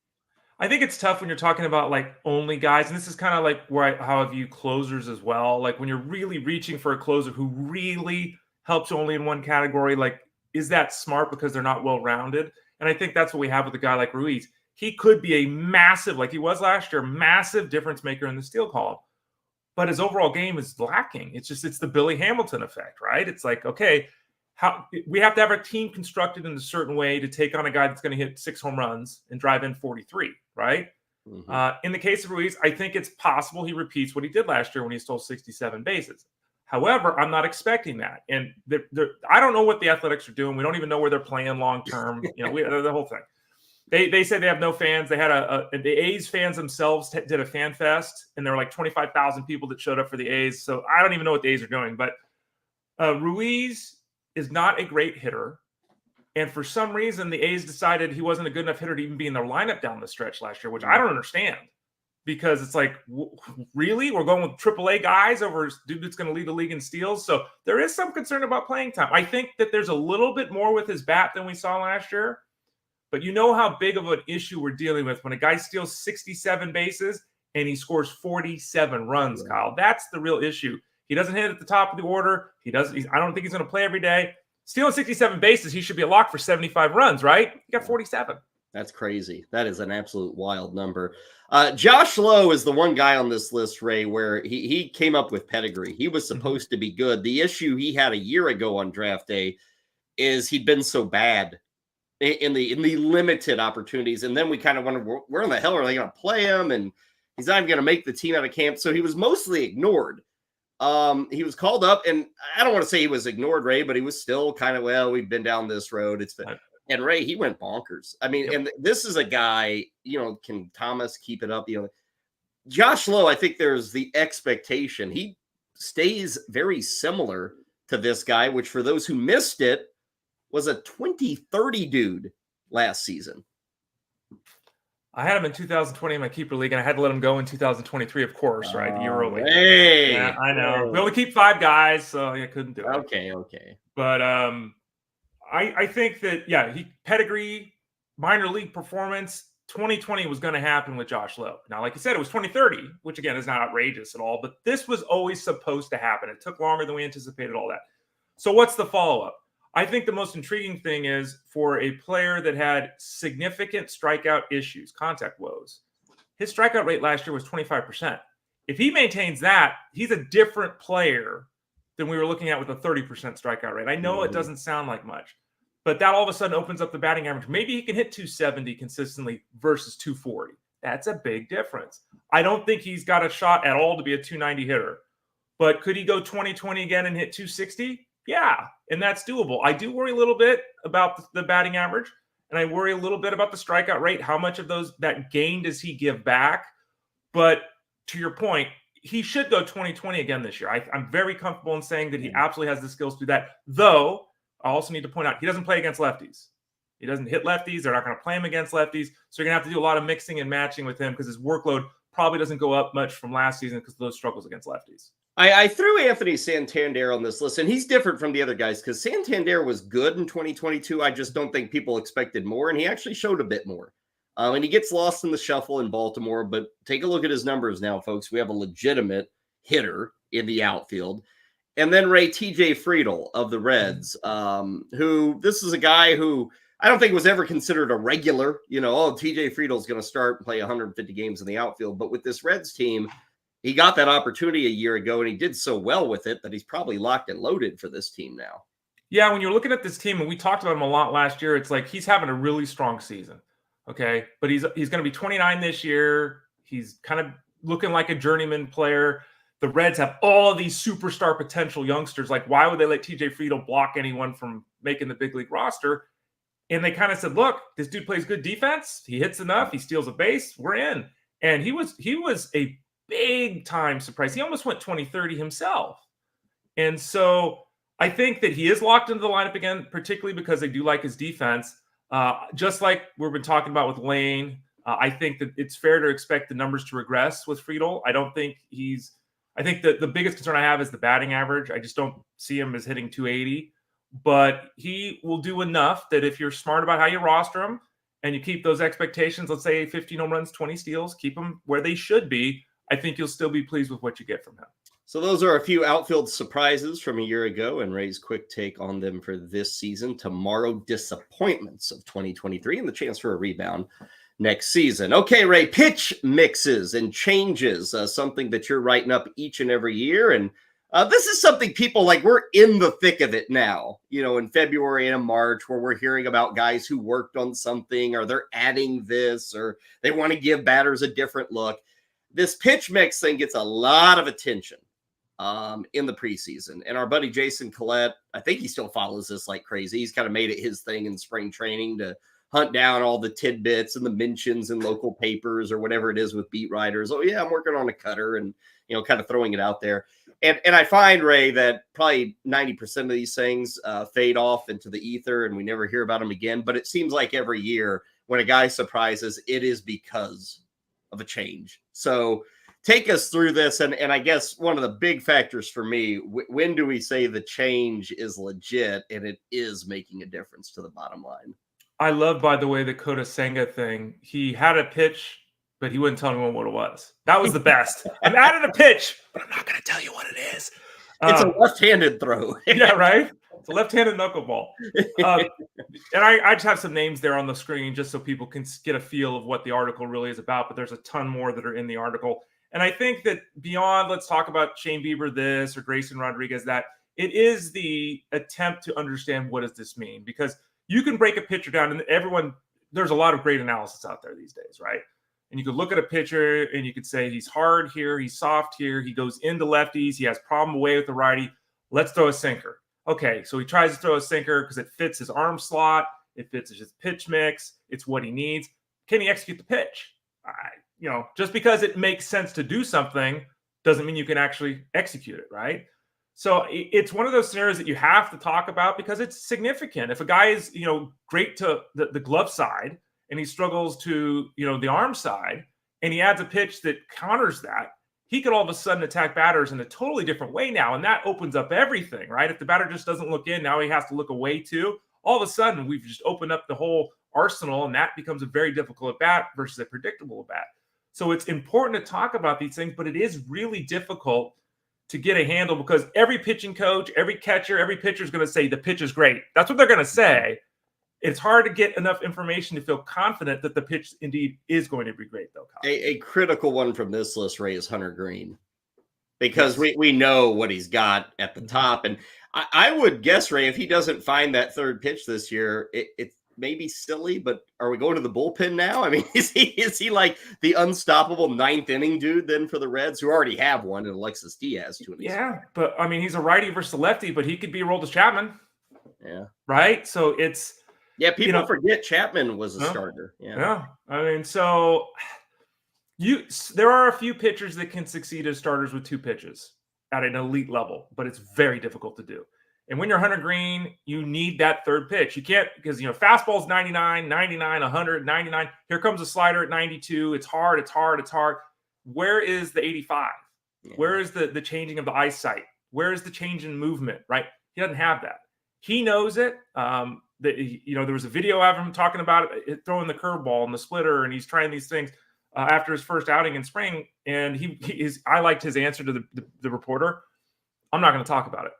I think it's tough when you're talking about like only guys. And this is kind of like how I view closers as well. Like when you're really reaching for a closer who really helps only in one category, like, is that smart because they're not well-rounded? And I think that's what we have with a guy like Ruiz. He could be a massive, like he was last year, massive difference maker in the steal column. But his overall game is lacking. It's the Billy Hamilton effect, right? It's like, okay, we have to have our team constructed in a certain way to take on a guy that's going to hit 6 home runs and drive in 43, right? Mm-hmm. In the case of Ruiz, I think it's possible he repeats what he did last year when he stole 67 bases. However, I'm not expecting that. And I don't know what the Athletics are doing. We don't even know where they're playing long term. The whole thing. They said they have no fans. They had the A's fans themselves did a fan fest, and there were like 25,000 people that showed up for the A's. So I don't even know what the A's are doing. But Ruiz is not a great hitter. And for some reason, the A's decided he wasn't a good enough hitter to even be in their lineup down the stretch last year, which I don't understand. Because it's like, really? We're going with AAA guys over dude that's going to lead the league in steals? So there is some concern about playing time. I think that there's a little bit more with his bat than we saw last year. But you know how big of an issue we're dealing with when a guy steals 67 bases and he scores 47 runs, Kyle. That's the real issue. He doesn't hit at the top of the order. I don't think he's going to play every day. Stealing 67 bases, he should be a lock for 75 runs, right? He got 47. That's crazy. That is an absolute wild number. Josh Lowe is the one guy on this list, Ray, where he came up with pedigree. He was supposed to be good. The issue he had a year ago on draft day is he'd been so bad in the limited opportunities. And then we kind of wondered, where in the hell are they going to play him? And he's not even going to make the team out of camp. So he was mostly ignored. He was called up, and I don't want to say he was ignored, Ray, but he was still kind of, we've been down this road. It's been, and Ray, he went bonkers. I mean, and this is a guy, can Thomas keep it up? Josh Lowe, I think there's the expectation. He stays very similar to this guy, which for those who missed it was a 2030 dude last season. I had him in 2020 in my keeper league, and I had to let him go in 2023, of course, right? The year early. Hey, yeah, I know. We only keep 5 guys, so I couldn't do it. Okay. But I think that, he pedigree, minor league performance, 2020 was going to happen with Josh Lowe. Now, like you said, it was 2030, which, again, is not outrageous at all, but this was always supposed to happen. It took longer than we anticipated, all that. So what's the follow-up? I think the most intriguing thing is for a player that had significant strikeout issues, contact woes, his strikeout rate last year was 25%. If he maintains that, he's a different player than we were looking at with a 30% strikeout rate. I know it doesn't sound like much, but that all of a sudden opens up the batting average. Maybe he can hit 270 consistently versus 240. That's a big difference. I don't think he's got a shot at all to be a 290 hitter, but could he go 20-20 again and hit 260? Yeah, and that's doable. I do worry a little bit about the batting average, and I worry a little bit about the strikeout rate. How much of that gain does he give back? But to your point, he should go 20-20 again this year. I'm very comfortable in saying that he absolutely has the skills to do that. Though, I also need to point out, he doesn't play against lefties. He doesn't hit lefties. They're not going to play him against lefties. So you're going to have to do a lot of mixing and matching with him because his workload probably doesn't go up much from last season because of those struggles against lefties. I threw Anthony Santander on this list, and he's different from the other guys because Santander was good in 2022. I just don't think people expected more, and he actually showed a bit more. And he gets lost in the shuffle in Baltimore, but take a look at his numbers now, folks. We have a legitimate hitter in the outfield. And then Ray TJ Freidl of the Reds, who this is a guy who I don't think was ever considered a regular, TJ Friedl's going to start and play 150 games in the outfield. But with this Reds team, he got that opportunity a year ago, and he did so well with it that he's probably locked and loaded for this team now. Yeah, when you're looking at this team, and we talked about him a lot last year, it's like he's having a really strong season. Okay, but he's going to be 29 this year. He's kind of looking like a journeyman player. The Reds have all of these superstar potential youngsters. Like, why would they let TJ Friedl block anyone from making the big league roster? And they kind of said, look, this dude plays good defense. He hits enough. He steals a base. We're in. And he was a big time surprise. He almost went 20-30 himself. And so I think that he is locked into the lineup again, particularly because they do like his defense. Just like we've been talking about with Lane, I think that it's fair to expect the numbers to regress with Freidl. I think that the biggest concern I have is the batting average. I just don't see him as hitting 280, but he will do enough that if you're smart about how you roster him and you keep those expectations, let's say 15 home runs, 20 steals, keep them where they should be, I think you'll still be pleased with what you get from him. So those are a few outfield surprises from a year ago and Ray's quick take on them for this season. Tomorrow, disappointments of 2023 and the chance for a rebound next season. Okay, Ray, pitch mixes and changes, something that you're writing up each and every year. And this is something people like, we're in the thick of it now, in February and March, where we're hearing about guys who worked on something or they're adding this or they want to give batters a different look. This pitch mix thing gets a lot of attention in the preseason. And our buddy Jason Collette, I think he still follows this like crazy. He's kind of made it his thing in spring training to hunt down all the tidbits and the mentions in local papers or whatever it is with beat writers. Oh yeah, I'm working on a cutter and, kind of throwing it out there. And I find, Ray, that probably 90% of these things fade off into the ether and we never hear about them again. But it seems like every year when a guy surprises, it is because of a change. So take us through this. And I guess one of the big factors for me, when do we say the change is legit and it is making a difference to the bottom line? I love, by the way, the Kota Senga thing. He had a pitch, but he wouldn't tell anyone what it was. That was the best. I'm adding a pitch, but I'm not going to tell you what it is. It's a left-handed throw. Yeah, right? It's a left-handed knuckleball. And I just have some names there on the screen just so people can get a feel of what the article really is about, but there's a ton more that are in the article. And I think that beyond, let's talk about Shane Bieber this or Grayson Rodriguez that, it is the attempt to understand what does this mean? Because you can break a pitcher down, and there's a lot of great analysis out there these days, right? And you could look at a pitcher and you could say he's hard here, he's soft here, he goes into lefties, he has problem away with the righty. Let's throw a sinker. Okay, so he tries to throw a sinker because it fits his arm slot, it fits his pitch mix, it's what he needs. Can he execute the pitch? Just because it makes sense to do something doesn't mean you can actually execute it, right? So it's one of those scenarios that you have to talk about because it's significant. If a guy is, great to the glove side and he struggles to, the arm side, and he adds a pitch that counters that, he could all of a sudden attack batters in a totally different way now. And that opens up everything, right? If the batter just doesn't look in, now he has to look away too. All of a sudden, we've just opened up the whole arsenal, and that becomes a very difficult at bat versus a predictable at bat. So it's important to talk about these things, but it is really difficult to get a handle because every pitching coach, every catcher, every pitcher is going to say the pitch is great. That's what they're going to say. it's hard to get enough information to feel confident that the pitch indeed is going to be great, though. A critical one from this list, Ray, is Hunter Green, because we know what he's got at the top. And I would guess, Ray, if he doesn't find that third pitch this year, it may be silly, but are we going to the bullpen now? I mean, is he like the unstoppable ninth inning dude then for the Reds, who already have one, and Alexis Diaz to an extent? Yeah, but I mean, he's a righty versus a lefty, but he could be Aroldis Chapman. Yeah. Right? So it's... Yeah, people forget Chapman was a starter. Yeah. I mean, so there are a few pitchers that can succeed as starters with two pitches at an elite level, but it's very difficult to do. And when you're Hunter Green, you need that third pitch. You can't, because fastball's 99, 99, 100, 99. Here comes a slider at 92. It's hard. Where is the 85? Yeah. Where is the changing of the eyesight? Where is the change in movement? Right? He doesn't have that. He knows it. There was a video of him talking about it, throwing the curveball and the splitter, and he's trying these things after his first outing in spring. And I liked his answer to the reporter. I'm not going to talk about it.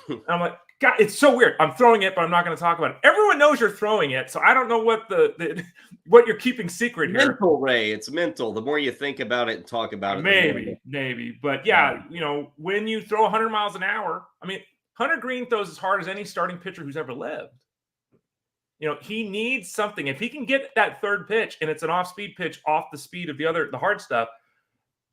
And I'm like, God, it's so weird. I'm throwing it, but I'm not going to talk about it. Everyone knows you're throwing it, so I don't know what what you're keeping secret here. Mental, Ray. It's mental. The more you think about it and talk about it, maybe. But yeah, when you throw 100 miles an hour, I mean, Hunter Green throws as hard as any starting pitcher who's ever lived. He needs something. If he can get that third pitch and it's an off-speed pitch off the speed of the hard stuff,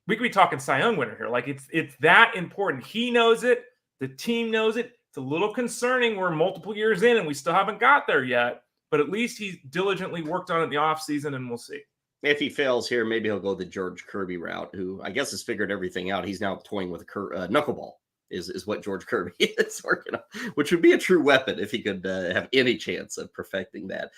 we could be talking Cy Young winner here. Like it's that important. He knows it. The team knows it. It's a little concerning. We're multiple years in and we still haven't got there yet. But at least he's diligently worked on it in the offseason, and we'll see. If he fails here, maybe he'll go the George Kirby route, who I guess has figured everything out. He's now toying with a knuckleball. Is what George Kirby is working on, which would be a true weapon if he could have any chance of perfecting that.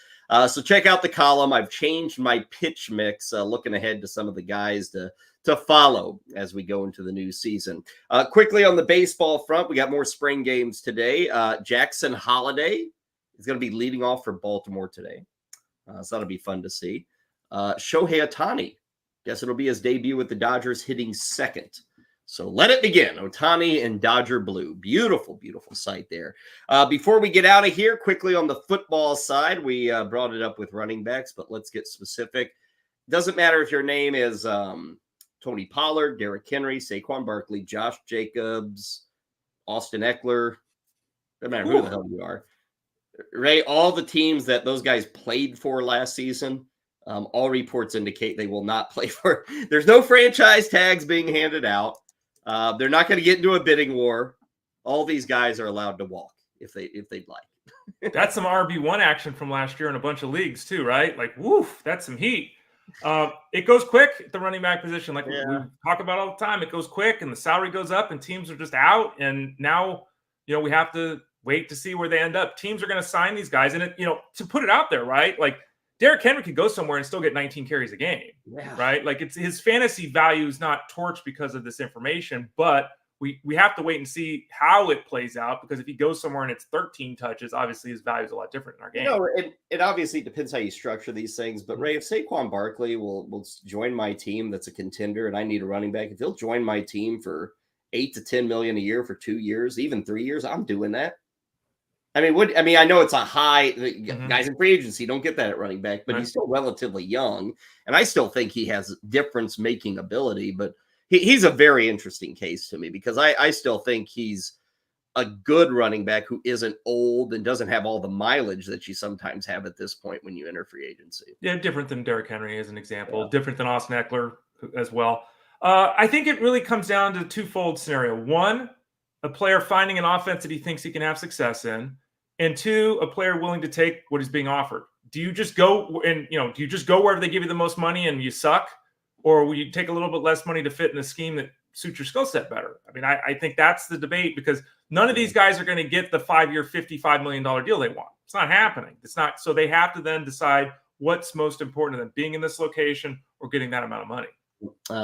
So check out the column. I've changed my pitch mix, looking ahead to some of the guys to follow as we go into the new season. Quickly on the baseball front, we got more spring games today. Jackson Holliday is going to be leading off for Baltimore today. So that'll be fun to see. Shohei Ohtani, guess it'll be his debut with the Dodgers, hitting second. So let it begin. Ohtani and Dodger blue. Beautiful, beautiful sight there. Before we get out of here, quickly on the football side, we brought it up with running backs, but let's get specific. Doesn't matter if your name is Tony Pollard, Derrick Henry, Saquon Barkley, Josh Jacobs, Austin Eckler. Doesn't matter who the hell you are. Ray, all the teams that those guys played for last season, all reports indicate they will not play for. There's no franchise tags being handed out. They're not going to get into a bidding war. All these guys are allowed to walk if they'd like. That's some RB1 action from last year in a bunch of leagues too, right? Like, woof, that's some heat. It goes quick at the running back position. Like we talk about all the time, it goes quick and the salary goes up and teams are just out. And now, we have to wait to see where they end up. Teams are going to sign these guys. And to put it out there, right? Like Derrick Henry could go somewhere and still get 19 carries a game, right? Like it's his fantasy value is not torched because of this information, but we have to wait and see how it plays out, because if he goes somewhere and it's 13 touches, obviously his value is a lot different in our game. It obviously depends how you structure these things, but Ray, if Saquon Barkley will join my team that's a contender and I need a running back, if he'll join my team for $8 to $10 million a year for 2 years, even 3 years, I'm doing that. I mean, I know it's a high guys in free agency don't get that at running back, but he's still relatively young, and I still think he has difference making ability. But he's a very interesting case to me, because I still think he's a good running back who isn't old and doesn't have all the mileage that you sometimes have at this point when you enter free agency. Yeah, different than Derrick Henry as an example, different than Austin Eckler as well. I think it really comes down to a twofold scenario. One, a player finding an offense that he thinks he can have success in. And two, a player willing to take what is being offered. Do you just go and, do you just go wherever they give you the most money and you suck? Or will you take a little bit less money to fit in a scheme that suits your skill set better? I mean, I think that's the debate, because none of these guys are going to get the 5-year, $55 million deal they want. It's not happening. It's not. So they have to then decide what's most important to them, being in this location or getting that amount of money.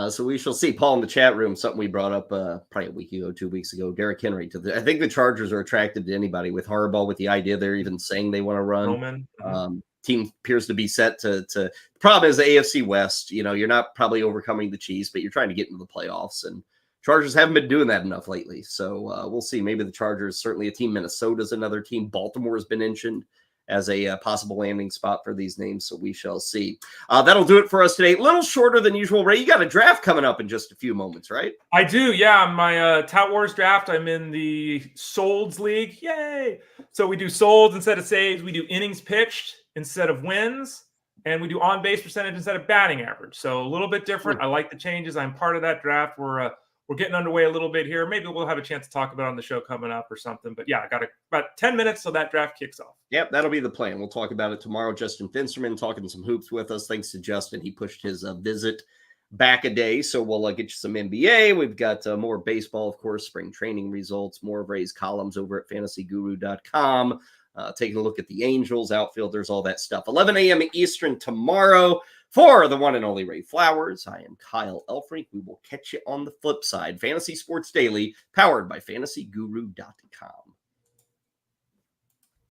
So we shall see. Paul in the chat room, something we brought up probably a week ago, 2 weeks ago, Derrick Henry. I think the Chargers are attracted to anybody with Harbaugh, with the idea they're even saying they want to run. Team appears to be set to the problem is the AFC West. You're not probably overcoming the Chiefs, but you're trying to get into the playoffs, and Chargers haven't been doing that enough lately. So we'll see. Maybe the Chargers, certainly a team. Minnesota's another team. Baltimore has been mentioned as a possible landing spot for these names, so we shall see. That'll do it for us today. A little shorter than usual. Ray, you got a draft coming up in just a few moments, right? I do, yeah. My Tout Wars draft, I'm in the Solds League. Yay! So we do Solds instead of saves. We do innings pitched instead of wins. And we do on-base percentage instead of batting average. So a little bit different. I like the changes. I'm part of that draft. We're getting underway a little bit here. Maybe we'll have a chance to talk about it on the show coming up or something. But yeah, I got about 10 minutes so that draft kicks off. Yep, that'll be the plan. We'll talk about it tomorrow. Justin Finsterman talking some hoops with us. Thanks to Justin. He pushed his visit back a day. So we'll get you some NBA. We've got more baseball, of course, spring training results, more of Ray's columns over at fantasyguru.com. Taking a look at the Angels, outfielders, all that stuff. 11 a.m. Eastern tomorrow for the one and only Ray Flowers. I am Kyle Elfrink. We will catch you on the flip side. Fantasy Sports Daily, powered by fantasyguru.com.